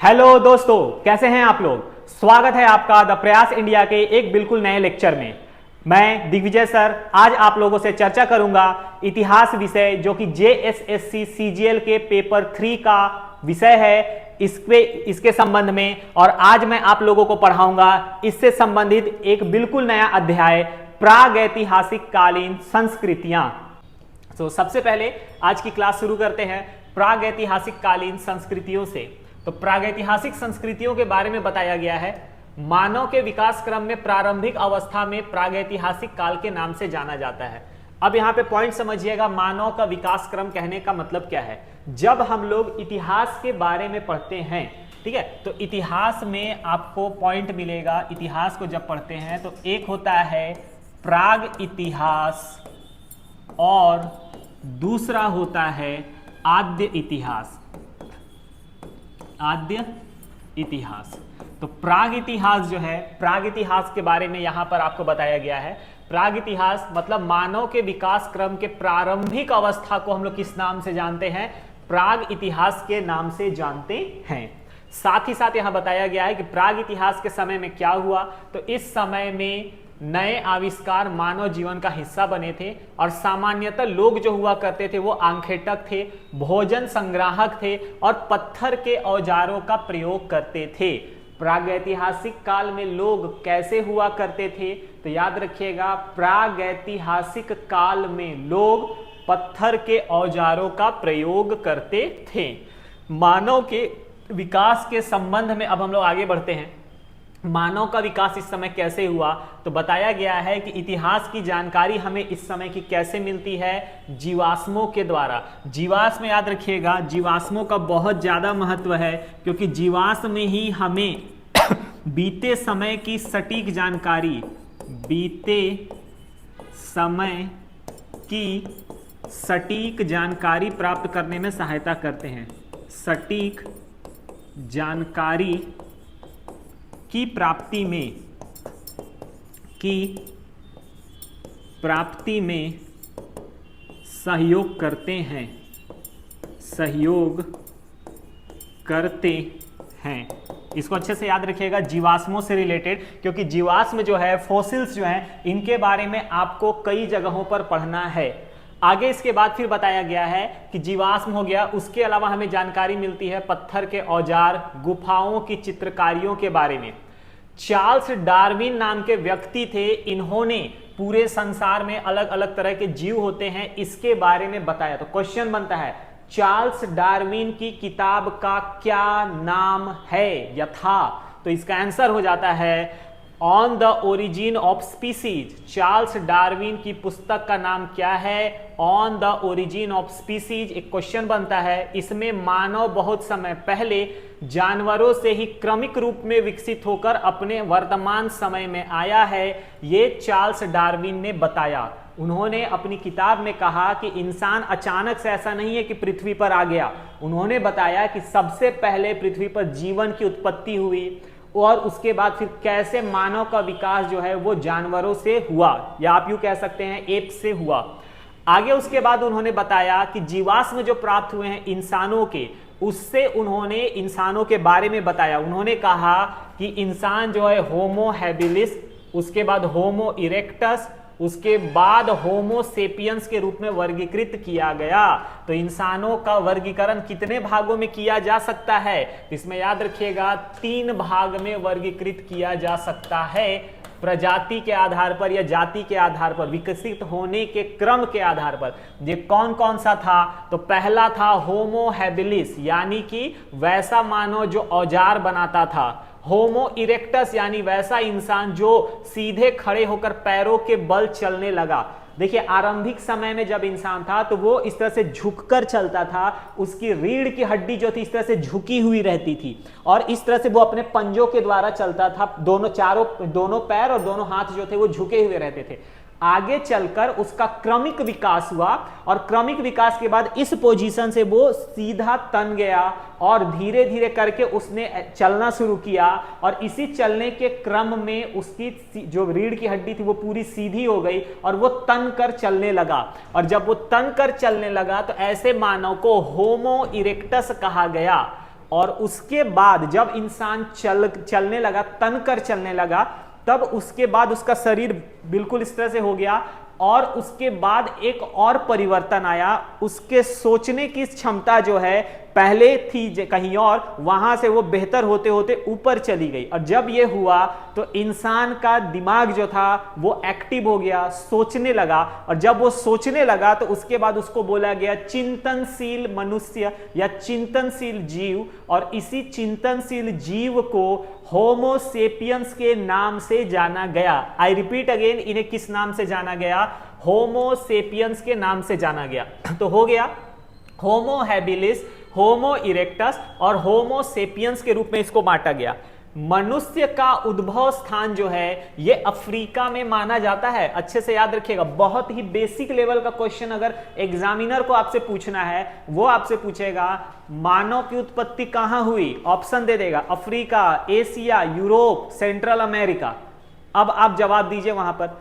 Hello दोस्तों, कैसे हैं आप लोग। स्वागत है आपका द प्रयास इंडिया के एक बिल्कुल नए लेक्चर में। मैं दिग्विजय सर आज आप लोगों से चर्चा करूंगा इतिहास विषय, जो कि जेएसएससी सीजीएल के पेपर 3 का विषय है। इसके संबंध में और आज मैं आप लोगों को पढ़ाऊंगा इससे संबंधित एक बिल्कुल नया अध्याय, प्रागैतिहासिक कालीन संस्कृतियां। तो सबसे पहले आज की क्लास शुरू करते हैं प्रागैतिहासिक कालीन संस्कृतियों से। तो प्रागैतिहासिक संस्कृतियों के बारे में बताया गया है, मानव के विकास क्रम में प्रारंभिक अवस्था में प्रागैतिहासिक काल के नाम से जाना जाता है। अब यहाँ पे पॉइंट समझिएगा, मानव का विकास क्रम कहने का मतलब क्या है। जब हम लोग इतिहास के बारे में पढ़ते हैं, ठीक है, तो इतिहास में आपको पॉइंट मिलेगा। इतिहास को जब पढ़ते हैं तो एक होता है प्राग इतिहास और दूसरा होता है आद्य इतिहास। आद्य इतिहास। तो प्राग इतिहास जो है, प्राग इतिहास के बारे में यहां पर आपको बताया गया है। प्राग इतिहास मतलब मानव के विकास क्रम के प्रारंभिक अवस्था को हम लोग किस नाम से जानते हैं, प्राग इतिहास के नाम से जानते हैं। साथ ही साथ यहां बताया गया है कि प्राग इतिहास के समय में क्या हुआ। तो इस समय में नए आविष्कार मानव जीवन का हिस्सा बने थे और सामान्यतः लोग जो हुआ करते थे वो आंखेटक थे, भोजन संग्राहक थे और पत्थर के औजारों का प्रयोग करते थे। प्रागैतिहासिक काल में लोग कैसे हुआ करते थे, तो याद रखिएगा, प्रागैतिहासिक काल में लोग पत्थर के औजारों का प्रयोग करते थे। मानव के विकास के संबंध में अब हम लोग आगे बढ़ते हैं। मानव का विकास इस समय कैसे हुआ, तो बताया गया है कि इतिहास की जानकारी हमें इस समय की कैसे मिलती है, जीवाश्मों के द्वारा। जीवाश्म याद रखिएगा, जीवाश्मों का बहुत ज्यादा महत्व है, क्योंकि जीवाश्म में ही हमें बीते समय की सटीक जानकारी, बीते समय की सटीक जानकारी प्राप्त करने में सहायता करते हैं। सटीक जानकारी की प्राप्ति में सहयोग करते हैं, सहयोग करते हैं। इसको अच्छे से याद रखिएगा, जीवाश्मों से रिलेटेड, क्योंकि जीवाश्म जो है, फॉसिल्स जो हैं, इनके बारे में आपको कई जगहों पर पढ़ना है। आगे इसके बाद फिर बताया गया है कि जीवाश्म हो गया, उसके अलावा हमें जानकारी मिलती है पत्थर के औजार, गुफाओं की चित्रकारियों के बारे में। चार्ल्स डार्विन नाम के व्यक्ति थे, इन्होंने पूरे संसार में अलग अलग तरह के जीव होते हैं इसके बारे में बताया। तो क्वेश्चन बनता है, चार्ल्स डार्विन की किताब का क्या नाम है यथा, तो इसका आंसर हो जाता है on the origin of species. Charles Darwin की पुस्तक का नाम क्या है, on the origin of species. एक क्वेश्चन बनता है, इसमें मानव बहुत समय पहले जानवरों से ही क्रमिक रूप में विकसित होकर अपने वर्तमान समय में आया है, ये चार्ल्स डार्विन ने बताया। उन्होंने अपनी किताब में कहा कि इंसान अचानक से ऐसा नहीं है कि पृथ्वी पर आ गया। उन्होंने बताया कि सबसे पहले पृथ्वी पर जीवन की उत्पत्ति हुई और उसके बाद फिर कैसे मानव का विकास जो है वो जानवरों से हुआ, या आप यूं कह सकते हैं एप से हुआ। आगे उसके बाद उन्होंने बताया कि जीवाश्म जो प्राप्त हुए हैं इंसानों के, उससे उन्होंने इंसानों के बारे में बताया। उन्होंने कहा कि इंसान जो है होमो हैबिलिस, उसके बाद होमो इरेक्टस, उसके बाद होमो सेपियंस के रूप में वर्गीकृत किया गया। तो इंसानों का वर्गीकरण कितने भागों में किया जा सकता है, इसमें याद रखिएगा 3 भाग में वर्गीकृत किया जा सकता है, प्रजाति के आधार पर या जाति के आधार पर, विकसित होने के क्रम के आधार पर। ये कौन कौन सा था, तो पहला था होमो हैबिलिस, यानी कि वैसा मानव जो औजार बनाता था। होमो इरेक्टस यानी वैसा इंसान जो सीधे खड़े होकर पैरों के बल चलने लगा। देखिए, आरंभिक समय में जब इंसान था तो वो इस तरह से झुककर चलता था, उसकी रीढ़ की हड्डी जो थी इस तरह से झुकी हुई रहती थी और इस तरह से वो अपने पंजों के द्वारा चलता था। दोनों पैर और दोनों हाथ जो थे वो झुके हुए रहते थे। आगे चलकर उसका क्रमिक विकास हुआ और क्रमिक विकास के बाद इस पोजीशन से वो सीधा तन गया और धीरे धीरे करके उसने चलना शुरू किया और इसी चलने के क्रम में उसकी जो रीढ़ की हड्डी थी वो पूरी सीधी हो गई और वो तन कर चलने लगा। और जब वो तन कर चलने लगा तो ऐसे मानव को होमो इरेक्टस कहा गया। और उसके बाद जब इंसान चलने लगा, तनकर चलने लगा, तब उसके बाद उसका शरीर बिल्कुल इस तरह से हो गया और उसके बाद एक और परिवर्तन आया, उसके सोचने की क्षमता जो है पहले थी कहीं और, वहां से वो बेहतर होते होते ऊपर चली गई। और जब ये हुआ तो इंसान का दिमाग जो था वो एक्टिव हो गया, सोचने लगा, और जब वो सोचने लगा तो उसके बाद उसको बोला गया चिंतनशील मनुष्य या चिंतनशील जीव। और इसी चिंतनशील जीव को होमो सेपियंस के नाम से जाना गया। आई रिपीट अगेन, इन्हें किस नाम से जाना गया? होमो सेपियंस के नाम से जाना गया। तो हो गया होमो हैबिलिस, होमो इरेक्टस और होमो सेपियंस के रूप में इसको बांटा गया। मनुष्य का उद्भव स्थान जो है ये अफ्रीका में माना जाता है। अच्छे से याद रखिएगा, बहुत ही बेसिक लेवल का क्वेश्चन अगर एग्जामिनर को आपसे पूछना है, वो आपसे पूछेगा मानव की उत्पत्ति कहां हुई, ऑप्शन दे देगा Africa, Asia, Europe, central America. अब आप जवाब दीजिए वहां पर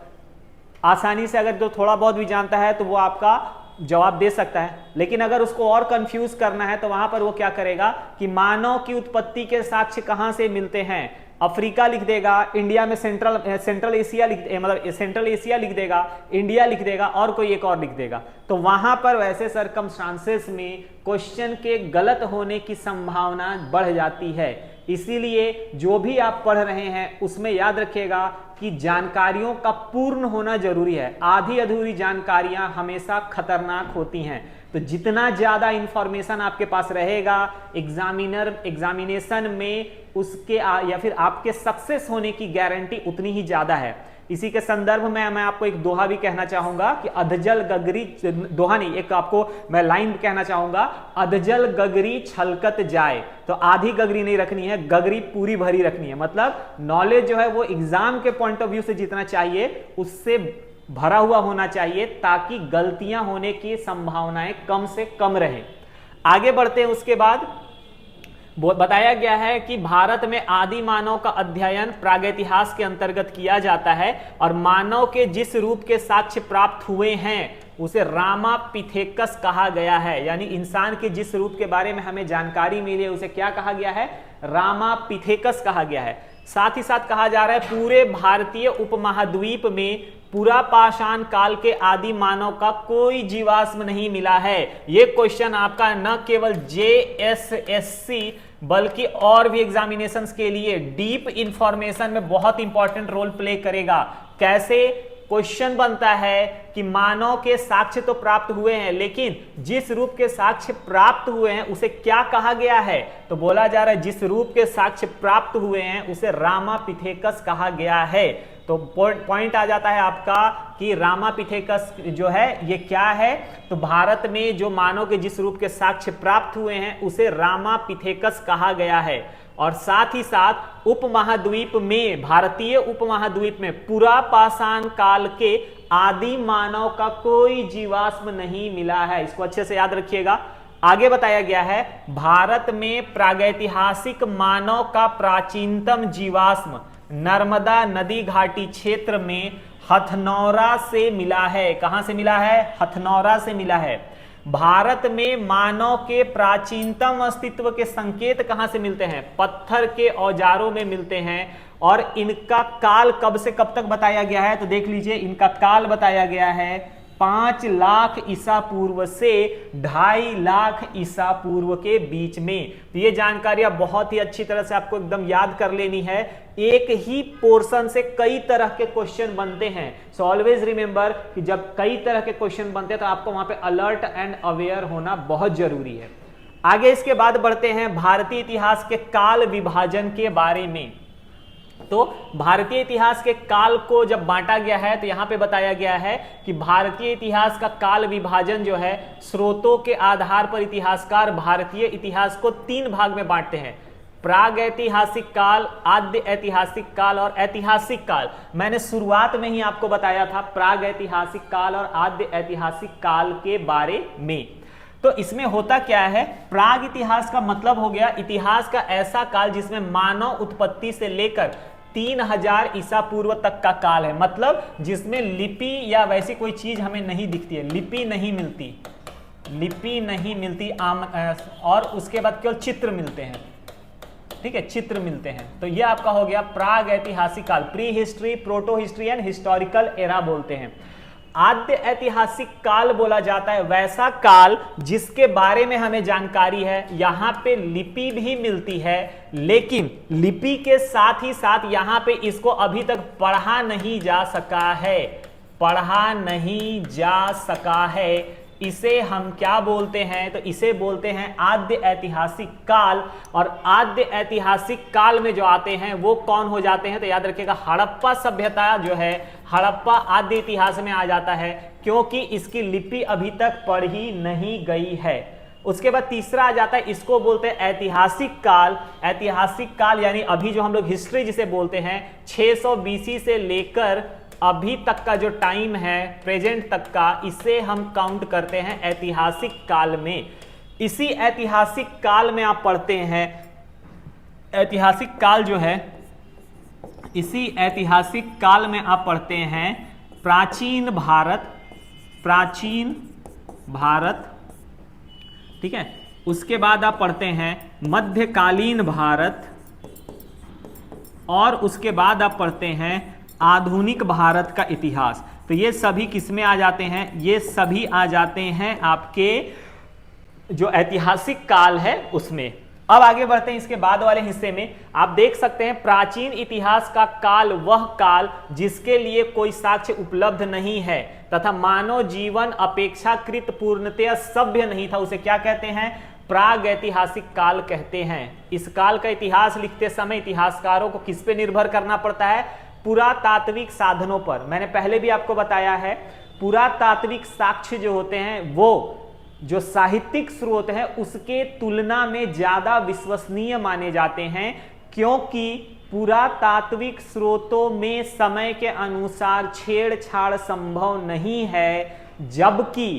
आसानी से। अगर जो थोड़ा बहुत भी जानता है तो वो आपका जवाब दे सकता है, लेकिन अगर उसको और कंफ्यूज करना है तो वहां पर वो क्या करेगा कि मानव की उत्पत्ति के साक्ष्य कहां से मिलते हैं, अफ्रीका लिख देगा, इंडिया में सेंट्रल एशिया मतलब सेंट्रल एशिया लिख देगा, इंडिया लिख देगा और कोई एक और लिख देगा। तो वहां पर वैसे सर्कमस्टांसेस में क्वेश्चन के गलत होने की संभावना बढ़ जाती है। इसीलिए जो भी आप पढ़ रहे हैं उसमें याद रखिएगा कि जानकारियों का पूर्ण होना जरूरी है। आधी अधूरी जानकारियां हमेशा खतरनाक होती हैं। तो जितना ज्यादा इंफॉर्मेशन आपके पास रहेगा एग्जामिनेशन में, उसके या फिर आपके सक्सेस होने की गारंटी उतनी ही ज्यादा है। इसी के संदर्भ में मैं आपको एक दोहा भी कहना चाहूंगा कि अधजल गगरी, दोहा नहीं, एक आपको मैं लाइन कहना चाहूंगा, अधजल गगरी छलकत जाए। तो आधी गगरी नहीं रखनी है, गगरी पूरी भरी रखनी है। मतलब नॉलेज जो है वो एग्जाम के पॉइंट ऑफ व्यू से जितना चाहिए उससे भरा हुआ होना चाहिए, ताकि गलतियां होने की संभावनाएं कम से कम रहे। आगे बढ़ते हैं। उसके बाद बताया गया है कि भारत में आदि मानव का अध्ययन प्रागैतिहास के अंतर्गत किया जाता है और मानव के जिस रूप के साक्ष्य प्राप्त हुए हैं उसे रामापिथेकस कहा गया है। यानी इंसान के जिस रूप के बारे में हमें जानकारी मिली है उसे क्या कहा गया है? रामापिथेकस कहा गया है। साथ ही साथ कहा जा रहा है पूरे भारतीय उपमहाद्वीप में पुरापाषाण काल के आदि मानव का कोई जीवाश्म नहीं मिला है। यह क्वेश्चन आपका न केवल JSSC बल्कि और भी एग्जामिनेशंस के लिए डीप इंफॉर्मेशन में बहुत इंपॉर्टेंट रोल प्ले करेगा। कैसे क्वेश्चन बनता है कि मानव के साक्ष्य तो प्राप्त हुए हैं, लेकिन जिस रूप के साक्ष्य प्राप्त हुए हैं उसे क्या कहा गया है? तो बोला जा रहा है जिस रूप के साक्ष्य प्राप्त हुए हैं उसे रामापिथेकस कहा गया है। तो पॉइंट आ जाता है आपका कि रामापिथेकस जो है ये क्या है? तो भारत में जो मानव के जिस रूप के साक्ष्य प्राप्त हुए हैं उसे रामापिथेकस कहा गया है। और साथ ही साथ उपमहाद्वीप में, भारतीय उपमहाद्वीप में पुरापाषाण काल के आदि मानव का कोई जीवाश्म नहीं मिला है। इसको अच्छे से याद रखिएगा। आगे बताया गया है भारत में प्रागैतिहासिक मानव का प्राचीनतम जीवाश्म नर्मदा नदी घाटी क्षेत्र में हथनौरा से मिला है। कहां से मिला है? हथनौरा से मिला है। भारत में मानव के प्राचीनतम अस्तित्व के संकेत कहां से मिलते हैं? पत्थर के औजारों में मिलते हैं। और इनका काल कब से कब तक बताया गया है? तो देख लीजिए, इनका काल बताया गया है 5 लाख ईसा पूर्व से 2.5 लाख ईसा पूर्व के बीच में। तो ये जानकारियां बहुत ही अच्छी तरह से आपको एकदम याद कर लेनी है। एक ही पोर्शन से कई तरह के क्वेश्चन बनते हैं। सो ऑलवेज रिमेंबर कि जब कई तरह के क्वेश्चन बनते हैं तो आपको वहां पे अलर्ट एंड अवेयर होना बहुत जरूरी है। आगे इसके बाद बढ़ते हैं भारतीय इतिहास के काल विभाजन के बारे में। तो भारतीय इतिहास के काल को जब बांटा गया है तो यहां पे बताया गया है कि भारतीय इतिहास का काल विभाजन जो है, स्रोतों के आधार पर इतिहासकार भारतीय इतिहास को 3 भाग में बांटते हैं। प्रागैतिहासिक काल, आद्य ऐतिहासिक काल और ऐतिहासिक काल। मैंने शुरुआत में ही आपको बताया था प्रागैतिहासिक काल और आद्य ऐतिहासिक काल के बारे में। तो इसमें होता क्या है? प्राग इतिहास का मतलब हो गया इतिहास का ऐसा काल जिसमें मानव उत्पत्ति से लेकर 3000 ईसा पूर्व तक का काल है। मतलब जिसमें लिपि या वैसी कोई चीज हमें नहीं दिखती है, लिपि नहीं मिलती। लिपि नहीं मिलती आम, और उसके बाद केवल चित्र मिलते हैं। ठीक है, चित्र मिलते हैं। तो ये आपका हो गया प्राग ऐतिहासिक काल, pre history, proto history and historical era बोलते हैं। आद्य ऐतिहासिक काल बोला जाता है वैसा काल जिसके बारे में हमें जानकारी है, यहां पे लिपि भी मिलती है, लेकिन लिपि के साथ ही साथ यहां पे इसको अभी तक पढ़ा नहीं जा सका है, पढ़ा नहीं जा सका है। इसे हम क्या बोलते हैं? तो इसे बोलते हैं आद्य ऐतिहासिक काल। और आद्य ऐतिहासिक काल में जो आते हैं वो कौन हो जाते हैं? तो याद रखिएगा, हड़प्पा सभ्यता जो है, हड़प्पा आद्य इतिहास में आ जाता है, क्योंकि इसकी लिपि अभी तक पढ़ी नहीं गई है। उसके बाद तीसरा आ जाता है, इसको बोलते हैं ऐतिहासिक काल। ऐतिहासिक काल यानी अभी जो हम लोग हिस्ट्री जिसे बोलते हैं, 600 BC से लेकर अभी तक का जो टाइम है, प्रेजेंट तक का, इसे हम काउंट करते हैं ऐतिहासिक काल में। इसी ऐतिहासिक काल में आप पढ़ते हैं, ऐतिहासिक काल जो है, इसी ऐतिहासिक काल में आप पढ़ते हैं प्राचीन भारत, प्राचीन भारत। ठीक है, उसके बाद आप पढ़ते हैं मध्यकालीन भारत, और उसके बाद आप पढ़ते हैं आधुनिक भारत का इतिहास। तो ये सभी किसमें आ जाते हैं? ये सभी आ जाते हैं आपके जो ऐतिहासिक काल है उसमें। अब आगे बढ़ते हैं इसके बाद वाले हिस्से में। आप देख सकते हैं प्राचीन इतिहास का काल वह काल जिसके लिए कोई साक्ष्य उपलब्ध नहीं है तथा मानव जीवन अपेक्षाकृत पूर्णतया सभ्य नहीं था, उसे क्या कहते हैं? प्राग ऐतिहासिक काल कहते हैं। इस काल का इतिहास लिखते समय इतिहासकारों को किस पे निर्भर करना पड़ता है? पुरातात्विक साधनों पर। मैंने पहले भी आपको बताया है, पुरातात्विक साक्ष्य जो होते हैं वो जो साहित्यिक स्रोत है उसके तुलना में ज्यादा विश्वसनीय माने जाते हैं, क्योंकि पुरातात्विक स्रोतों में समय के अनुसार छेड़छाड़ संभव नहीं है, जबकि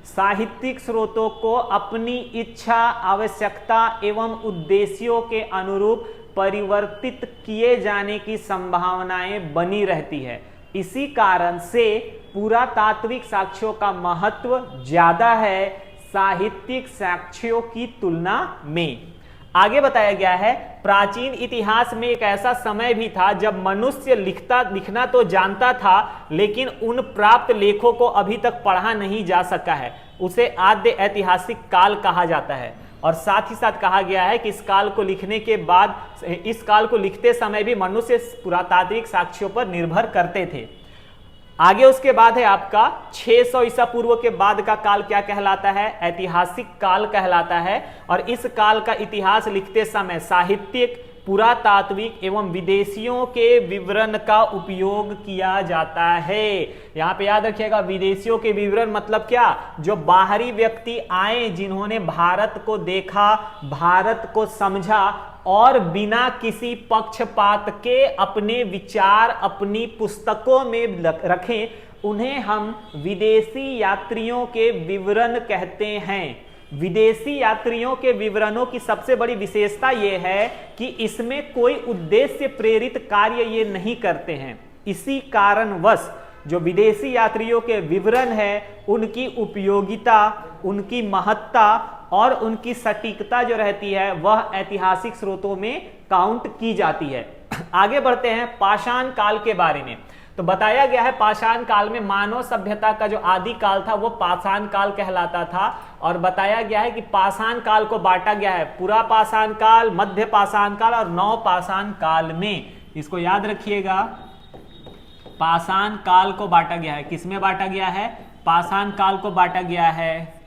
साहित्यिक स्रोतों को अपनी इच्छा, आवश्यकता एवं उद्देश्यों के अनुरूप परिवर्तित किए जाने की संभावनाएं बनी रहती है। इसी कारण से पुरातात्विक साक्ष्यों का महत्व ज्यादा है साहित्यिक साक्ष्यों की तुलना में। आगे बताया गया है, प्राचीन इतिहास में एक ऐसा समय भी था जब मनुष्य लिखना तो जानता था, लेकिन उन प्राप्त लेखों को अभी तक पढ़ा नहीं जा सका है। उसे आद्य ऐतिहासिक काल कहा जाता है। और साथ ही साथ कहा गया है कि इस काल को लिखने के बाद, इस काल को लिखते समय भी मनुष्य पुरातात्विक साक्ष्यों पर निर्भर करते थे। आगे उसके बाद है आपका 600 ईसा पूर्व के बाद का काल क्या कहलाता है? ऐतिहासिक काल कहलाता है। और इस काल का इतिहास लिखते समय साहित्यिक, पुरातात्विक एवं विदेशियों के विवरण का उपयोग किया जाता है। यहां पे याद रखिएगा, विदेशियों के विवरण मतलब क्या? जो बाहरी व्यक्ति आए, जिन्होंने भारत को देखा, भारत को समझा और बिना किसी पक्षपात के अपने विचार अपनी पुस्तकों में रखें, उन्हें हम विदेशी यात्रियों के विवरण कहते हैं। विदेशी यात्रियों के विवरणों की सबसे बड़ी विशेषता यह है कि इसमें कोई उद्देश्य प्रेरित कार्य ये नहीं करते हैं। इसी कारणवश जो विदेशी यात्रियों के विवरण है, उनकी उपयोगिता, उनकी महत्ता और उनकी सटीकता जो रहती है वह ऐतिहासिक स्रोतों में काउंट की जाती है। आगे बढ़ते हैं पाषाण काल के बारे में। तो बताया गया है पाषाण काल में मानव सभ्यता का जो आदि काल था वो पाषाण काल कहलाता था। और बताया गया है कि पाषाण काल को बांटा गया है पुरा पाषाण काल, मध्य पाषाण काल और नव पाषाण काल में। इसको याद रखिएगा, पाषाण काल को बांटा गया है। किसमें बांटा गया है? पाषाण काल को बांटा गया है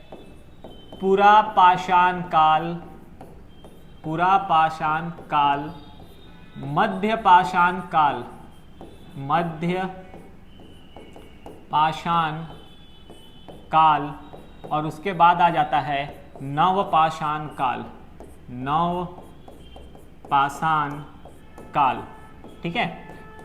पुरा पाषाण काल, पुरा पाषाण काल, मध्य पाषाण काल, मध्य पाषाण काल, और उसके बाद आ जाता है नव पाषाण काल, नव पाषाण काल। ठीक है,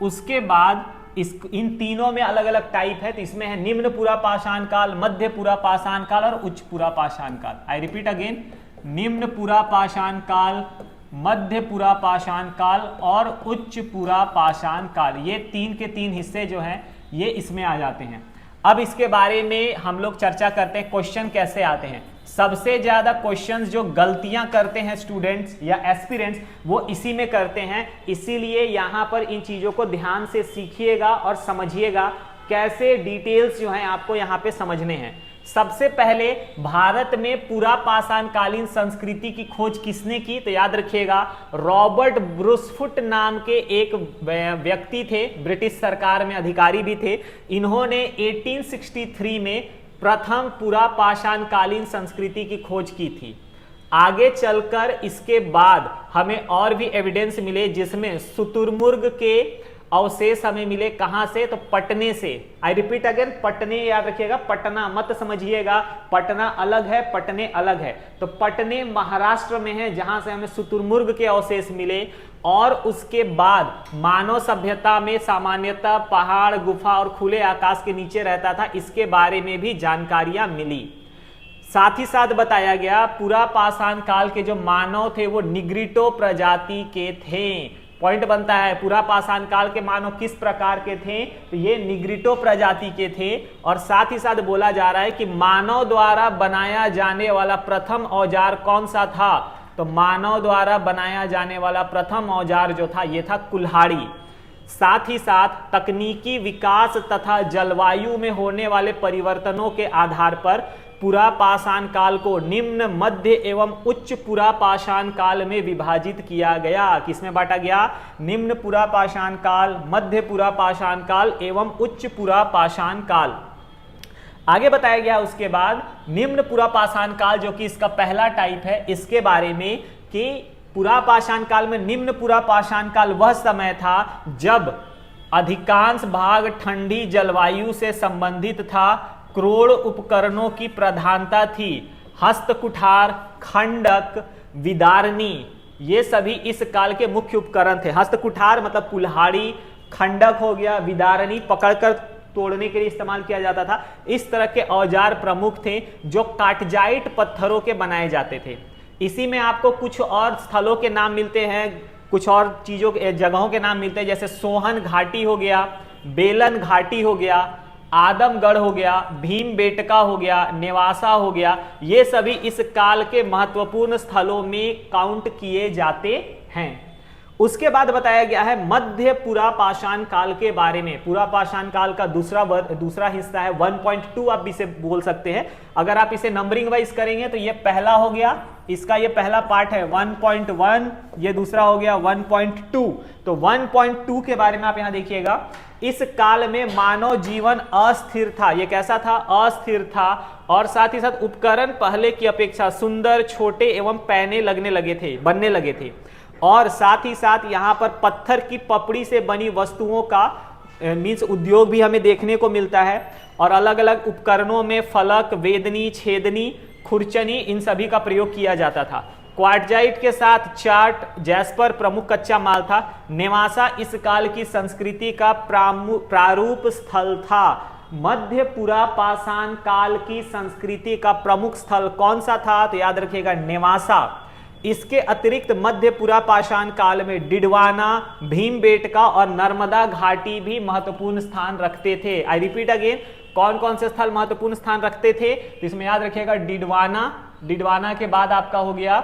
उसके बाद इन तीनों में अलग अलग टाइप है। तो इसमें है निम्न पुरा पाषाण काल, मध्य पुरा पाषाण काल और उच्च पुरा पाषाण काल। आई रिपीट अगेन, निम्न पुरा पाषाण काल, मध्य पुरा पाषाण काल और उच्च पुरा पाषाण काल। ये तीन के तीन हिस्से जो हैं ये इसमें आ जाते हैं। अब इसके बारे में हम लोग चर्चा करते हैं क्वेश्चन कैसे आते हैं। सबसे ज्यादा क्वेश्चंस जो गलतियां करते हैं स्टूडेंट्स या एस्पिरेंट्स वो इसी में करते हैं, इसीलिए यहां पर इन चीजों को ध्यान से सीखिएगा और समझिएगा कैसे डिटेल्स जो हैं आपको यहां पे समझने हैं। सबसे पहले भारत में पूरा पाषाणकालीन संस्कृति की खोज किसने की, तो याद रखिएगा रॉबर्ट ब्रूसफुट नाम के एक व्यक्ति थे, ब्रिटिश सरकार में अधिकारी भी थे। इन्होंने 1863 में प्रथम पूरा पाषाणकालीन संस्कृति की खोज की थी। आगे चलकर इसके बाद हमें और भी एविडेंस मिले, जिसमें शुतुरमुर्ग के अवशेष हमें मिले। कहां से, तो पटने से। आई रिपीट अगेन, पटने याद रखिएगा, पटना मत समझिएगा, पटना अलग है, पटने अलग है। तो पटने महाराष्ट्र में है, जहां से हमें शुतुरमुर्ग के अवशेष मिले। और उसके बाद मानव सभ्यता में सामान्यतः पहाड़, गुफा और खुले आकाश के नीचे रहता था, इसके बारे में भी जानकारियां मिली। साथ ही साथ बताया गया पूरा पाषाण काल के जो मानव थे वो निग्रिटो प्रजाति के थे। पॉइंट बनता है, पूरा पाषाण काल के मानव किस प्रकार के थे, तो ये निग्रिटो प्रजाति के थे। और साथ ही साथ बोला जा रहा है कि मानव द्वारा बनाया जाने वाला प्रथम औजार कौन सा था, तो मानव द्वारा बनाया जाने वाला प्रथम औजार जो था ये था कुल्हाड़ी। साथ ही साथ तकनीकी विकास तथा जलवायु में होने वाले परिवर्तनों के आधार पर पूरा पाषाण काल को निम्न, मध्य एवं उच्च पूरा पाषाण काल में विभाजित किया गया। किसमें बांटा गया, निम्न पूरा पाषाण काल, मध्य पूरा पाषाण काल एवं उच्च पूरा पाषाण काल। आगे बताया गया उसके बाद निम्न पूरा पाषाण काल, जो कि इसका पहला टाइप है, इसके बारे में कि पूरा पाषाण काल में निम्न पूरा पाषाण काल वह समय था जब अधिकांश भाग ठंडी जलवायु से संबंधित था। क्रोड़ उपकरणों की प्रधानता थी। हस्तकुठार, खंडक, विदारनी, ये सभी इस काल के मुख्य उपकरण थे। हस्तकुठार मतलब कुल्हाड़ी, खंडक हो गया, विदारनी पकड़कर तोड़ने के लिए इस्तेमाल किया जाता था। इस तरह के औजार प्रमुख थे जो काटजाइट पत्थरों के बनाए जाते थे। इसी में आपको कुछ और स्थलों के नाम मिलते हैं, कुछ और चीजों के जगहों के नाम मिलते हैं, जैसे सोहन घाटी हो गया, बेलन घाटी हो गया, आदमगढ़ हो गया, भीमबेटका हो गया, नेवासा हो गया। ये सभी इस काल के महत्वपूर्ण स्थलों में काउंट किए जाते हैं। उसके बाद बताया गया है मध्य पूरा पाषाण काल के बारे में। पूरा पाषाण काल का दूसरा हिस्सा है 1.2, आप इसे बोल सकते हैं। अगर आप इसे नंबरिंग वाइज करेंगे तो ये पहला हो गया, इसका ये पहला पार्ट है 1.1, ये दूसरा हो गया 1.2। तो 1.2 के बारे में आप यहां देखिएगा, इस काल में मानव जीवन अस्थिर था। ये कैसा था, अस्थिर था। और साथ ही साथ उपकरण पहले की अपेक्षा सुंदर, छोटे एवं पैने बनने लगे थे। और साथ ही साथ यहाँ पर पत्थर की पपड़ी से बनी वस्तुओं का मीन्स उद्योग भी हमें देखने को मिलता है। और अलग अलग उपकरणों में फलक, वेदनी, छेदनी, खुरचनी, इन सभी का प्रयोग किया जाता था। क्वार्टजाइट के साथ चार्ट, जैस्पर प्रमुख कच्चा माल था। नेवासा इस काल की संस्कृति का प्रारूप स्थल था। मध्य पूरा पाषाण काल की संस्कृति का प्रमुख स्थल कौन सा था, तो याद रखिएगा नेवासा। इसके अतिरिक्त मध्य पूरा पाषाण काल में डिडवाना, भीमबेटका और नर्मदा घाटी भी महत्वपूर्ण स्थान रखते थे। आई रिपीट अगेन, कौन कौन से स्थल महत्वपूर्ण स्थान रखते थे, तो इसमें याद रखिएगा डिडवाना के बाद आपका हो गया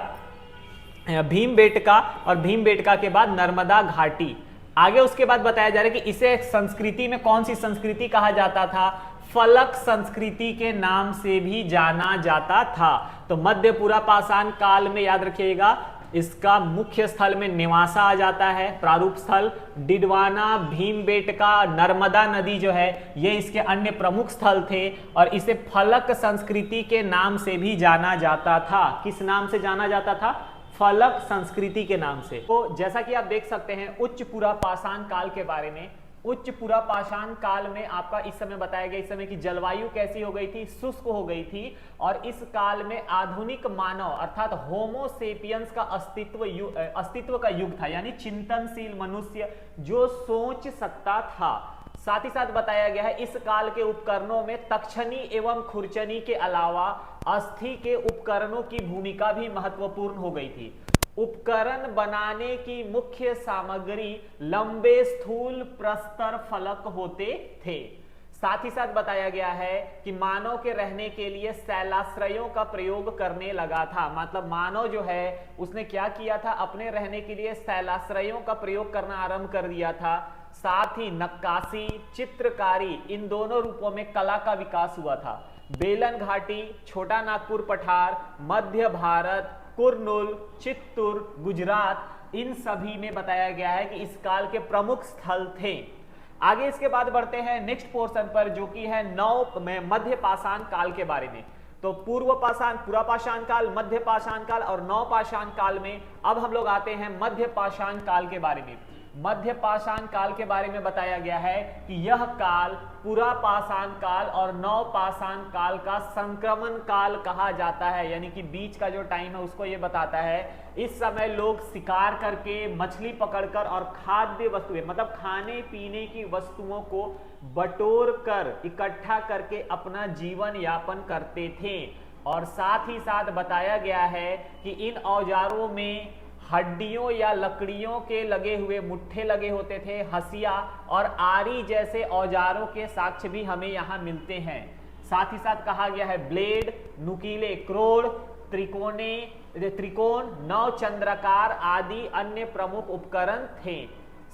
भीमबेटका, और भीमबेटका के बाद नर्मदा घाटी। आगे उसके बाद बताया जा रहा है कि इसे संस्कृति में कौन सी संस्कृति कहा जाता था, फलक संस्कृति के नाम से भी जाना जाता था। तो मध्य पूरा पाषाण काल में याद रखिएगा इसका मुख्य स्थल में नेवासा आ जाता है, प्रारूप स्थल। डिडवाना, भीमबेटका, नर्मदा नदी जो है ये इसके अन्य प्रमुख स्थल थे। और इसे फलक संस्कृति के नाम से भी जाना जाता था। किस नाम से जाना जाता था, फलक संस्कृति के नाम से। तो जैसा कि आप देख सकते हैं उच्च पूरा पाषाण काल के बारे में, उच्च पूरा पाषाण काल में आपका इस समय बताया गया, इस समय की जलवायु कैसी हो गई थी, शुष्क हो गई थी। और इस काल में आधुनिक मानव अर्थात होमो सेपियंस का अस्तित्व का युग था, यानी चिंतनशील मनुष्य जो सोच सकता था। साथ ही साथ बताया गया है इस काल के उपकरणों में तक्षनी एवं खुरचनी के अलावा अस्थि के उपकरणों की भूमिका भी महत्वपूर्ण हो गई थी। उपकरण बनाने की मुख्य सामग्री लंबे स्थूल प्रस्तर फलक होते थे। साथ ही साथ बताया गया है कि मानव के रहने के लिए शैलाश्रयों का प्रयोग करने लगा था। मतलब मानव जो है उसने क्या किया था, अपने रहने के लिए शैलाश्रयों का प्रयोग करना आरंभ कर दिया था। साथ ही नक्काशी, चित्रकारी, इन दोनों रूपों में कला का विकास हुआ था। बेलन घाटी, छोटा नागपुर पठार, मध्य भारत, कुर्नूल, चित्तूर, गुजरात, इन सभी में बताया गया है कि इस काल के प्रमुख स्थल थे। आगे इसके बाद बढ़ते हैं नेक्स्ट पोर्शन पर, जो कि है मध्य पाषाण काल के बारे में। तो पूर्व पाषाण, पूरा पाषाण काल, मध्य पाषाण काल और नव पाषाण काल में अब हम लोग आते हैं मध्य पाषाण काल के बारे में। मध्य पाषाण काल के बारे में बताया गया है कि यह काल पुरा पाषाण काल और नव पाषाण काल का संक्रमण काल कहा जाता है, यानी कि बीच का जो टाइम है उसको ये बताता है। इस समय लोग शिकार करके, मछली पकड़कर और खाद्य वस्तुएं मतलब खाने पीने की वस्तुओं को बटोर कर, इकट्ठा करके अपना जीवन यापन करते थे। और साथ ही साथ बताया गया है कि इन औजारों में हड्डियों या लकड़ियों के लगे हुए मुट्ठे लगे होते थे। हसिया और आरी जैसे औजारों के साक्ष्य भी हमें यहाँ मिलते हैं। साथ ही साथ कहा गया है ब्लेड, नुकीले क्रोड़, त्रिकोण, नवचंद्राकार आदि अन्य प्रमुख उपकरण थे।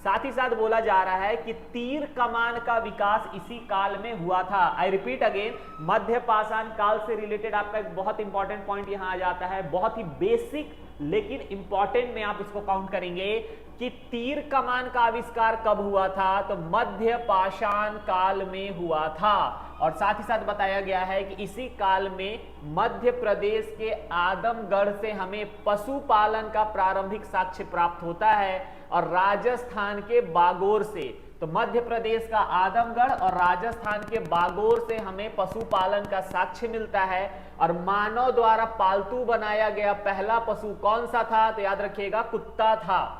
साथ ही साथ बोला जा रहा है कि तीर कमान का विकास इसी काल में हुआ था। आई रिपीट अगेन, मध्य पाषाण काल से रिलेटेड आपका एक बहुत इंपॉर्टेंट पॉइंट यहां आ जाता है, बहुत ही बेसिक लेकिन इंपॉर्टेंट में आप इसको काउंट करेंगे कि तीर कमान का आविष्कार कब हुआ था, तो मध्य पाषाण काल में हुआ था। और साथ ही साथ बताया गया है कि इसी काल में मध्य प्रदेश के आदमगढ़ से हमें पशुपालन का प्रारंभिक साक्ष्य प्राप्त होता है और राजस्थान के बागोर से। तो मध्य प्रदेश का आदमगढ़ और राजस्थान के बागोर से हमें पशुपालन का साक्ष्य मिलता है। और मानव द्वारा पालतू बनाया गया पहला पशु कौन सा था, तो याद रखिएगा कुत्ता था।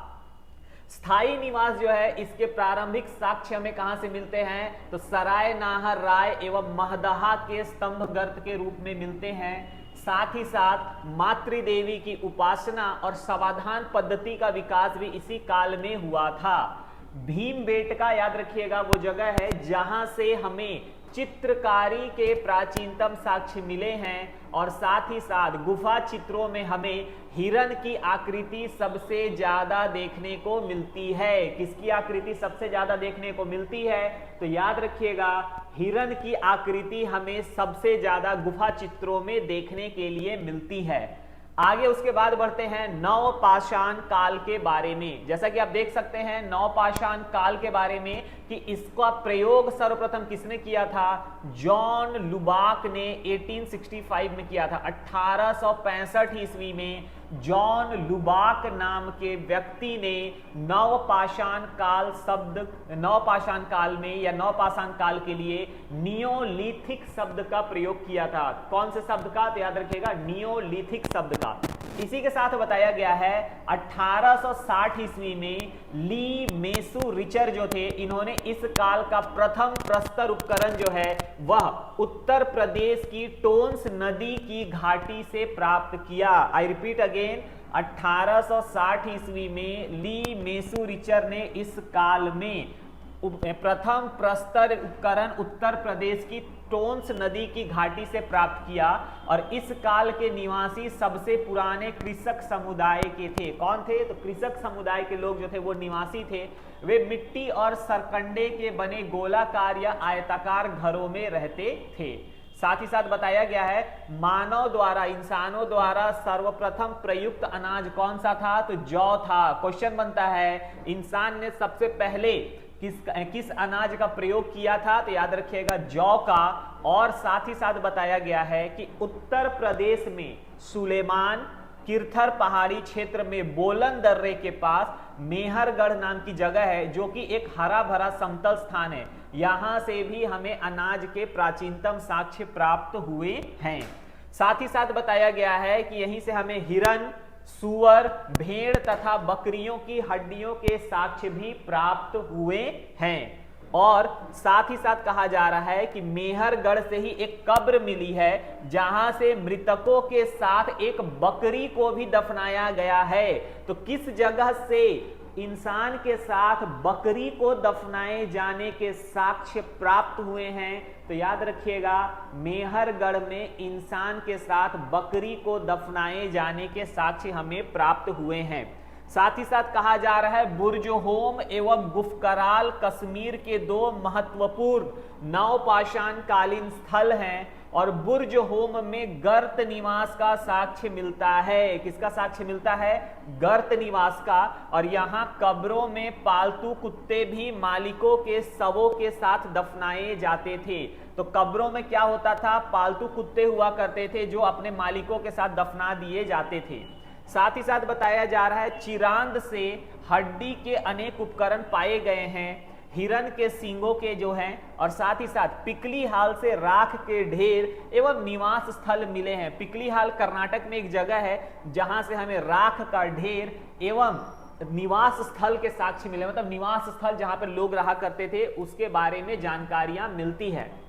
स्थायी निवास जो है इसके प्रारंभिक साक्ष्य हमें कहां से मिलते हैं, तो सराय नाहर राय एवं महदहा के स्तंभ गर्त के रूप में मिलते हैं। साथ ही साथ मातृदेवी की उपासना और समाधान पद्धति का विकास भी इसी काल में हुआ था। भीमबेटका याद रखिएगा वो जगह है जहां से हमें चित्रकारी के प्राचीनतम साक्ष्य मिले हैं। और साथ ही साथ गुफा चित्रों में हमें हिरण की आकृति सबसे ज्यादा देखने को मिलती है। किसकी आकृति सबसे ज्यादा देखने को मिलती है, तो याद रखिएगा हिरण की आकृति हमें सबसे ज्यादा गुफा चित्रों में देखने के लिए मिलती है। आगे उसके बाद बढ़ते हैं नव पाषाण काल के बारे में। जैसा कि आप देख सकते हैं नव पाषाण काल के बारे में कि इसका प्रयोग सर्वप्रथम किसने किया था, जॉन लुबाक ने 1865 में किया था। 1865 ईस्वी में जॉन लुबाक नाम के व्यक्ति ने नव पाषाण काल में या नव पाषाण काल के लिए नियोलिथिक शब्द का प्रयोग किया था। कौन से शब्द का, तो याद रखिएगा नियोलिथिक शब्द का। इसी के साथ बताया गया है 1860 ईस्वी में ली मेसू रिचर जो थे, इन्होंने इस काल का प्रथम प्रस्तर उपकरण जो है वह उत्तर प्रदेश की टोंस नदी की घाटी से प्राप्त किया। आई रिपीट अगेन, 1860 ईस्वी में ली मेसू रिचर ने इस काल में प्रथम प्रस्तर उपकरण उत्तर प्रदेश की टोंस नदी की घाटी से प्राप्त किया। और इस काल के निवासी सबसे पुराने कृषक समुदाय के थे। कौन थे, तो कृषक समुदाय के लोग जो थे वो निवासी थे। वे मिट्टी और सरकंडे के बने गोलाकार या आयताकार घरों में रहते थे। साथ ही साथ बताया गया है मानव द्वारा, इंसानों द्वारा सर्वप्रथम प्रयुक्त अनाज कौन सा था, तो जौ था। क्वेश्चन बनता है इंसान ने सबसे पहले किस अनाज का प्रयोग किया था, तो याद रखिएगा जौ का। और साथ ही साथ बताया गया है कि उत्तर प्रदेश में सुलेमान किरथर पहाड़ी क्षेत्र में बोलन दर्रे के पास मेहरगढ़ नाम की जगह है, जो कि एक हरा भरा समतल स्थान है। यहां से भी हमें अनाज के प्राचीनतम साक्ष्य प्राप्त हुए हैं। साथ ही साथ बताया गया है कि यहीं से हमें हिरण, सुअर, भेड़ तथा बकरियों की हड्डियों के साक्ष्य भी प्राप्त हुए हैं। और साथ ही साथ कहा जा रहा है कि मेहरगढ़ से ही एक कब्र मिली है जहां से मृतकों के साथ एक बकरी को भी दफनाया गया है। तो किस जगह से इंसान के साथ बकरी को दफनाए जाने के साक्ष्य प्राप्त हुए हैं। तो याद रखिएगा, मेहरगढ़ में इंसान के साथ बकरी को दफनाए जाने के साक्ष्य हमें प्राप्त हुए हैं। साथ ही साथ कहा जा रहा है बुर्ज होम एवं गुफकराल कश्मीर के दो महत्वपूर्ण नवपाषाण कालीन स्थल हैं और बुर्ज होम में गर्त निवास का साक्ष्य मिलता है। किसका साक्ष्य मिलता है? गर्त निवास का। और यहाँ कब्रों में पालतू कुत्ते भी मालिकों के शवों के साथ दफनाए जाते थे। तो कब्रों में क्या होता था? पालतू कुत्ते हुआ करते थे जो अपने मालिकों के साथ दफना दिए जाते थे। साथ ही साथ बताया जा रहा है चिरांद से हड्डी के अनेक उपकरण पाए गए हैं, हिरण के सींगों के जो हैं, और साथ ही साथ पिकली हाल से राख के ढेर एवं निवास स्थल मिले हैं। पिकली हाल कर्नाटक में एक जगह है जहां से हमें राख का ढेर एवं निवास स्थल के साक्ष्य मिले, मतलब निवास स्थल जहां पर लोग रहा करते थे उसके बारे में जानकारियां मिलती है।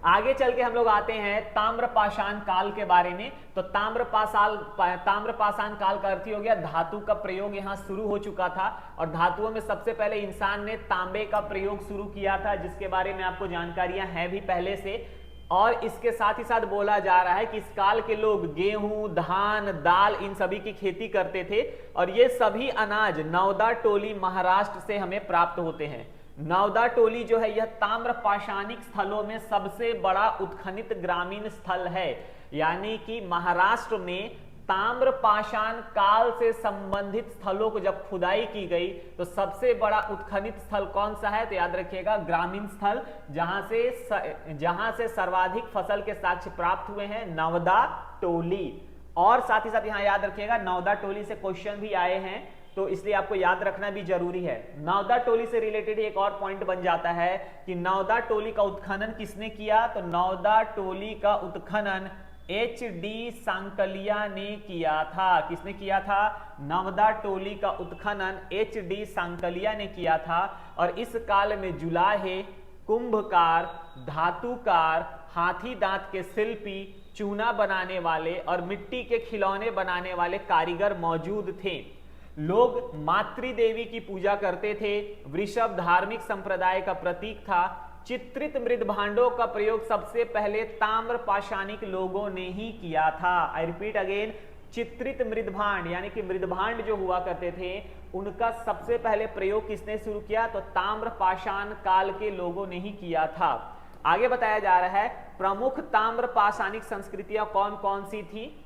आगे चल के हम लोग आते हैं ताम्रपाषाण काल के बारे में। तो ताम्रपाषाण काल का अर्थ हो गया धातु का प्रयोग यहाँ शुरू हो चुका था और धातुओं में सबसे पहले इंसान ने तांबे का प्रयोग शुरू किया था, जिसके बारे में आपको जानकारियां हैं भी पहले से। और इसके साथ ही साथ बोला जा रहा है कि इस काल के लोग गेहूं, धान, दाल इन सभी की खेती करते थे और ये सभी अनाज नौदा टोली महाराष्ट्र से हमें प्राप्त होते हैं। नौदा टोली जो है यह ताम्रपाषाणिक स्थलों में सबसे बड़ा उत्खनित ग्रामीण स्थल है, यानी कि महाराष्ट्र में ताम्रपाषाण काल से संबंधित स्थलों को जब खुदाई की गई तो सबसे बड़ा उत्खनित स्थल कौन सा है? तो याद रखिएगा ग्रामीण स्थल, जहां से सर्वाधिक फसल के साक्ष्य प्राप्त हुए हैं, नौदा टोली। और साथ ही साथ यहां याद रखिएगा नौदा टोली से क्वेश्चन भी आए हैं, तो इसलिए आपको याद रखना भी जरूरी है। नौदा टोली से रिलेटेड एक और पॉइंट बन जाता है कि नौदा टोली का उत्खनन किसने किया? तो नौदा टोली का उत्खनन HD सांकलिया ने किया था। किसने किया था? नौदा टोली का उत्खनन HD सांकलिया ने किया था। और इस काल में जुलाहे, कुंभकार, धातुकार, हाथी दांत के शिल्पी, चूना बनाने वाले और मिट्टी के खिलौने बनाने वाले कारीगर मौजूद थे। लोग मातृदेवी की पूजा करते थे। वृषभ धार्मिक संप्रदाय का प्रतीक था। चित्रित मृदभांडों का प्रयोग सबसे पहले ताम्रपाषाणिक लोगों ने ही किया था। आई रिपीट अगेन, चित्रित मृदभांड यानी कि मृदभांड जो हुआ करते थे उनका सबसे पहले प्रयोग किसने शुरू किया? तो ताम्रपाषाण काल के लोगों ने ही किया था। आगे बताया जा रहा है प्रमुख ताम्रपाषाणिक संस्कृतियां कौन कौन सी थी?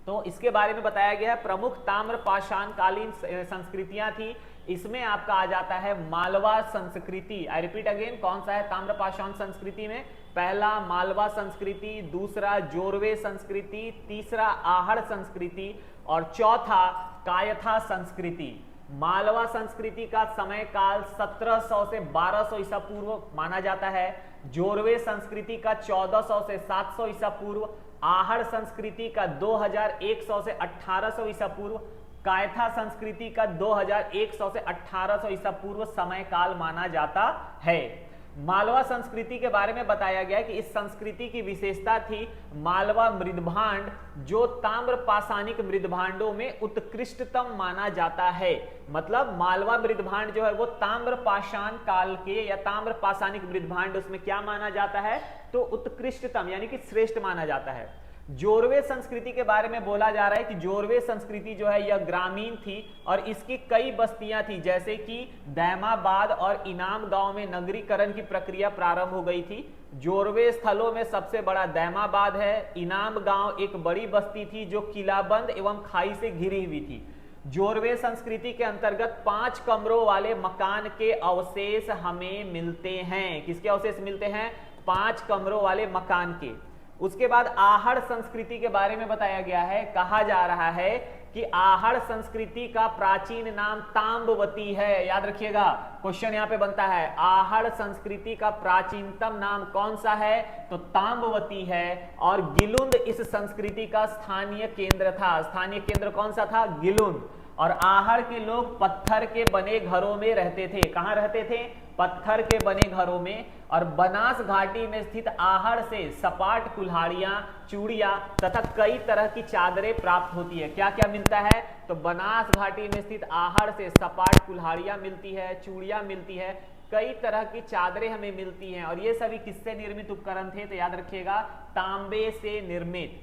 तो इसके बारे में बताया गया है प्रमुख ताम्रपाषाण कालीन संस्कृतियां थी। इसमें आपका आ जाता है मालवा संस्कृति। आई रिपीट अगेन, कौन सा है ताम्रपाषाण संस्कृति में? पहला मालवा संस्कृति, दूसरा जोरवे संस्कृति, तीसरा आहड़ संस्कृति और चौथा कायथा संस्कृति। मालवा संस्कृति का समय काल 1700 से 1200 ईसा पूर्व माना जाता है। जोरवे संस्कृति का 1400 से 700 ईसा पूर्व, आहड़ संस्कृति का 2100 से 1800 ईसा पूर्व, कायथा संस्कृति का 2100 से 1800 ईसा पूर्व समय काल माना जाता है। मालवा संस्कृति के बारे में बताया गया कि इस संस्कृति की विशेषता थी मालवा मृदभांड, जो ताम्रपाषाणिक मृदभांडों में उत्कृष्टतम माना जाता है। मतलब मालवा मृदभांड जो है वो ताम्रपाषाण काल के या ताम्रपाषाणिक मृदभांड उसमें क्या माना जाता है? तो उत्कृष्टतम यानी कि श्रेष्ठ माना जाता है। जोरवे संस्कृति के बारे में बोला जा रहा है कि जोरवे संस्कृति जो है यह ग्रामीण थी और इसकी कई बस्तियां थी, जैसे कि दैमाबाद और इनाम गांव में नगरीकरण की प्रक्रिया प्रारंभ हो गई थी। जोरवे स्थलों में सबसे बड़ा दैमाबाद है। इनाम गांव एक बड़ी बस्ती थी जो किलाबंद एवं खाई से घिरी हुई थी। जोरवे संस्कृति के अंतर्गत 5 कमरों वाले मकान के अवशेष हमें मिलते हैं। किसके अवशेष मिलते हैं? 5 कमरों वाले मकान के। उसके बाद आहड़ संस्कृति के बारे में बताया गया है। कहा जा रहा है कि आहड़ संस्कृति का प्राचीन नाम ताम्बवती है। याद रखिएगा, क्वेश्चन यहां पे बनता है आहड़ संस्कृति का प्राचीनतम नाम कौन सा है? तो ताम्बवती है। और गिलुंद इस संस्कृति का स्थानीय केंद्र था। स्थानीय केंद्र कौन सा था? गिलुंद। और आहड़ के लोग पत्थर के बने घरों में रहते थे। कहां रहते थे? पत्थर के बने घरों में। और बनास घाटी में स्थित आहड़ से सपाट कुल्हाड़ियां, चूड़ियां तथा कई तरह की चादरें प्राप्त होती है। क्या क्या मिलता है? तो बनास घाटी में स्थित आहड़ से सपाट कुल्हाड़ियां मिलती है, चूड़ियां मिलती है, कई तरह की चादरें हमें मिलती हैं। और ये सभी किससे निर्मित उपकरण थे? तो याद रखिएगा, तांबे से निर्मित।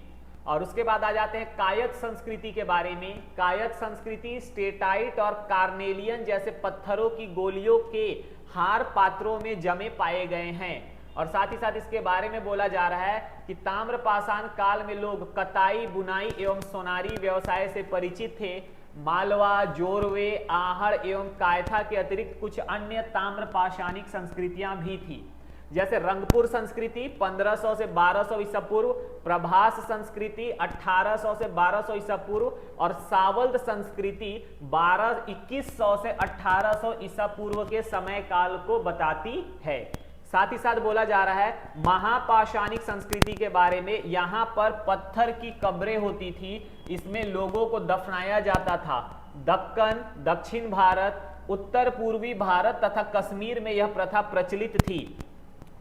और उसके बाद आ जाते हैं कायस्थ संस्कृति के बारे में। कायस्थ संस्कृति स्टेटाइट और कार्नेलियन जैसे पत्थरों की गोलियों के हार पात्रों में जमे पाए गए हैं। और साथ ही साथ इसके बारे में बोला जा रहा है कि ताम्रपाषाण काल में लोग कताई, बुनाई एवं सोनारी व्यवसाय से परिचित थे। मालवा, जोरवे, आहड़ एवं कायथा के अतिरिक्त कुछ अन्य ताम्रपाषाणिक संस्कृतियां भी थी, जैसे रंगपुर संस्कृति 1500 से 1200 ईसा पूर्व, प्रभास संस्कृति 1800 से 1200 ईसा पूर्व और सावल्द संस्कृति 2100 से 1800 ईसा पूर्व के समय काल को बताती है। साथ ही साथ बोला जा रहा है महापाषाणिक संस्कृति के बारे में। यहां पर पत्थर की कब्रें होती थी, इसमें लोगों को दफनाया जाता था। दक्कन, दक्षिण भारत, उत्तर पूर्वी भारत तथा कश्मीर में यह प्रथा प्रचलित थी।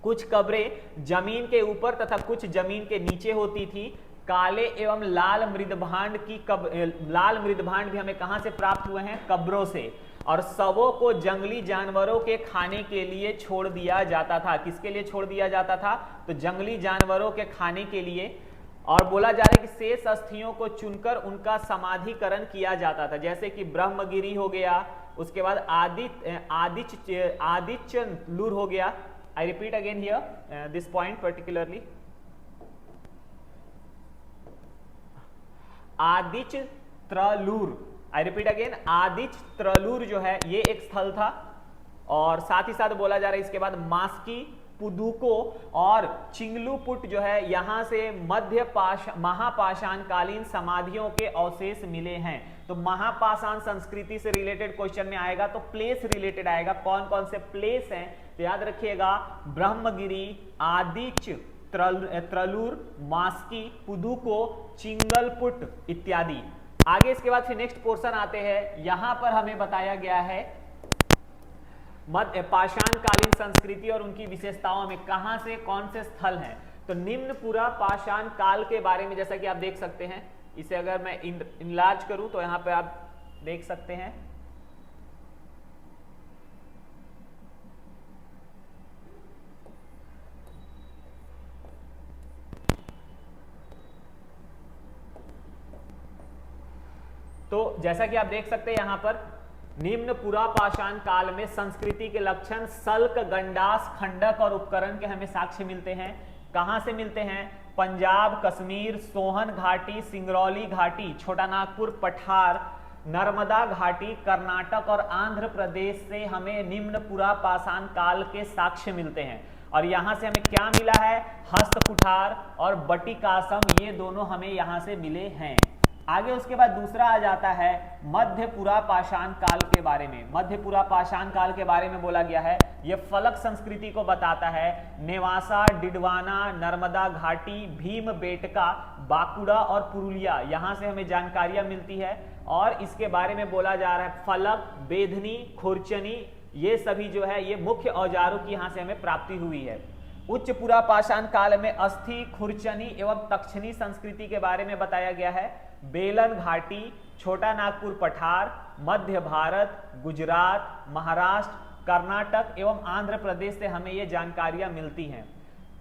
कुछ कब्रें जमीन के ऊपर तथा कुछ जमीन के नीचे होती थी। काले एवं लाल मृदभांड लाल मृदभांड भी हमें कहां से प्राप्त हुए हैं? कब्रों से। और शवों को जंगली जानवरों के खाने के लिए छोड़ दिया जाता था। किसके लिए छोड़ दिया जाता था? तो जंगली जानवरों के खाने के लिए। और बोला जा रहा है कि शेष अस्थियों को चुनकर उनका समाधिकरण किया जाता था, जैसे कि ब्रह्मगिरी हो गया, उसके बाद आदिच्यलूर हो गया। I repeat again here this point particularly. आदिच्यत्रलूर, I repeat again, आदिच्यत्रलूर जो है ये एक स्थल था। और साथ ही साथ बोला जा रहा है इसके बाद मास्की, पुदुको और चिंगलुपुट जो है, यहां से महापाषाण कालीन समाधियों के अवशेष मिले हैं। तो महापाषाण संस्कृति से रिलेटेड क्वेश्चन में आएगा तो प्लेस रिलेटेड आएगा। कौन कौन से प्लेस हैं? तो याद रखिएगा ब्रह्मगिरी, आदिच्य त्रलूर, मास्की, पुदुको, चिंगलपुट इत्यादि। आगे इसके बाद फिर नेक्स्ट पोर्शन आते हैं। यहां पर हमें बताया गया है मध्य पाषाण कालीन संस्कृति और उनकी विशेषताओं में कहां से कौन से स्थल हैं। तो निम्न पूरा पाषाण काल के बारे में जैसा कि आप देख सकते हैं, इसे अगर मैं इनलार्ज करूं तो यहां पे आप देख सकते हैं। तो जैसा कि आप देख सकते हैं यहां पर निम्न पुरापाषाण काल में संस्कृति के लक्षण सल्क, गंडास, खंडक और उपकरण के हमें साक्ष्य मिलते हैं। कहां से मिलते हैं? पंजाब, कश्मीर, सोहन घाटी, सिंगरौली घाटी, छोटा नागपुर, पठार, नर्मदा घाटी, कर्नाटक और आंध्र प्रदेश से हमें निम्न पुरापाषाण काल के साक्ष्य मिलते हैं। और यहां से हमें क्या मिला है? हस्त कुठार और बटिकासम, ये दोनों हमें यहां से मिले हैं। आगे उसके बाद दूसरा आ जाता है मध्य पुरापाषाण काल के बारे में। मध्य पुरापाषाण काल के बारे में बोला गया है, यह फलक संस्कृति को बताता है। नेवासा, डिडवाना, नर्मदा घाटी, भीमबेटका, बांकुड़ा और पुरुलिया, यहां से हमें जानकारियां मिलती है। और इसके बारे में बोला जा रहा है फलक, बेधनी, खुरचनी, ये सभी जो है ये मुख्य औजारों की यहां से हमें प्राप्ति हुई है। उच्च पुरापाषाण काल में अस्थि, खुरचनी एवं तक्षणी संस्कृति के बारे में बताया गया है। बेलन घाटी, छोटा नागपुर, पठार, मध्य भारत, गुजरात, महाराष्ट्र, कर्नाटक एवं आंध्र प्रदेश से हमें ये जानकारियां मिलती हैं।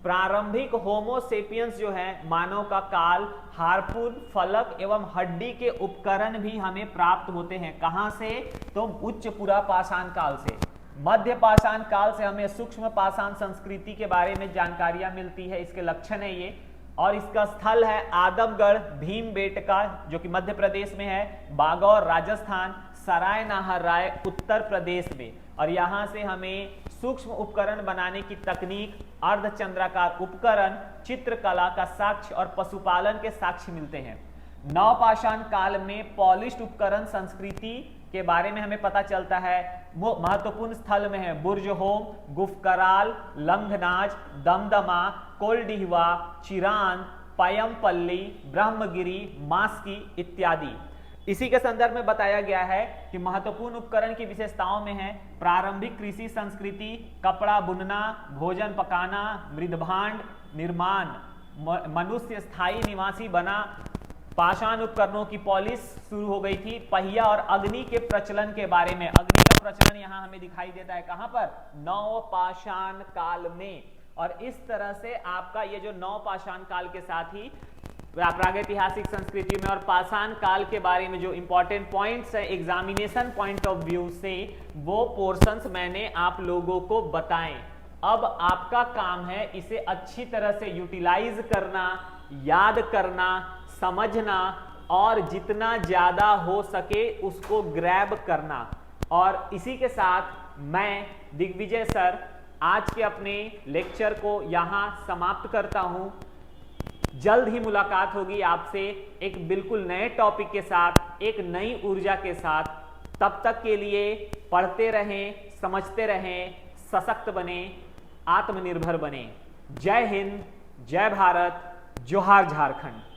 प्रारंभिक होमोसेपियंस जो है, मानव का काल, हार्पून, फलक एवं हड्डी के उपकरण भी हमें प्राप्त होते हैं। कहां से? तो उच्च पुरापाषाण काल से। मध्य पाषाण काल से हमें सूक्ष्म पाषाण संस्कृति के बारे में जानकारियां मिलती है, इसके लक्षण है ये। और इसका स्थल है आदमगढ़, भीमबेटका जो कि मध्य प्रदेश में है, बागौर राजस्थान, सराय नाहर राय उत्तर प्रदेश में। और यहां से हमें सूक्ष्म उपकरण बनाने की तकनीक, अर्धचंद्राकार उपकरण, चित्रकला का साक्ष्य और पशुपालन के साक्ष्य मिलते हैं। नवपाषाण काल में पॉलिश्ड उपकरण संस्कृति के बारे में हमें पता चलता है। महत्वपूर्ण स्थल में है बुर्जहोम, गुफकराल, लंघनाज, दमदमा, कोलडिहवा, चिरान, पयमपल्ली, ब्रह्मगिरी, मास्की इत्यादि। इसी के संदर्भ में बताया गया है कि महत्वपूर्ण उपकरण की विशेषताओं में है प्रारंभिक कृषि संस्कृति, कपड़ा बुनना, भोजन पकाना, मृदभांड निर्माण, मनुष्य स्थायी निवासी बना, पाषाण उपकरणों की पॉलिश शुरू हो गई थी, पहिया और अग्नि के प्रचलन के बारे में। अग्नि का प्रचलन यहां हमें दिखाई देता है कहां पर? नवपाषाण काल में। और इस तरह से आपका ये जो नवपाषाण काल के साथ ही प्रागैतिहासिक संस्कृति में और पाषाण काल के बारे में जो इंपॉर्टेंट पॉइंट्स है एग्जामिनेशन पॉइंट ऑफ व्यू से, वो पोर्शंस मैंने आप लोगों को बताएं। अब आपका काम है इसे अच्छी तरह से यूटिलाइज करना, याद करना, समझना और जितना ज्यादा हो सके उसको ग्रैब करना। और इसी के साथ मैं दिग्विजय सर आज के अपने लेक्चर को यहां समाप्त करता हूं। जल्द ही मुलाकात होगी आपसे एक बिल्कुल नए टॉपिक के साथ, एक नई ऊर्जा के साथ। तब तक के लिए पढ़ते रहें, समझते रहें, सशक्त बने, आत्मनिर्भर बने। जय हिंद, जय भारत, जोहार झारखंड।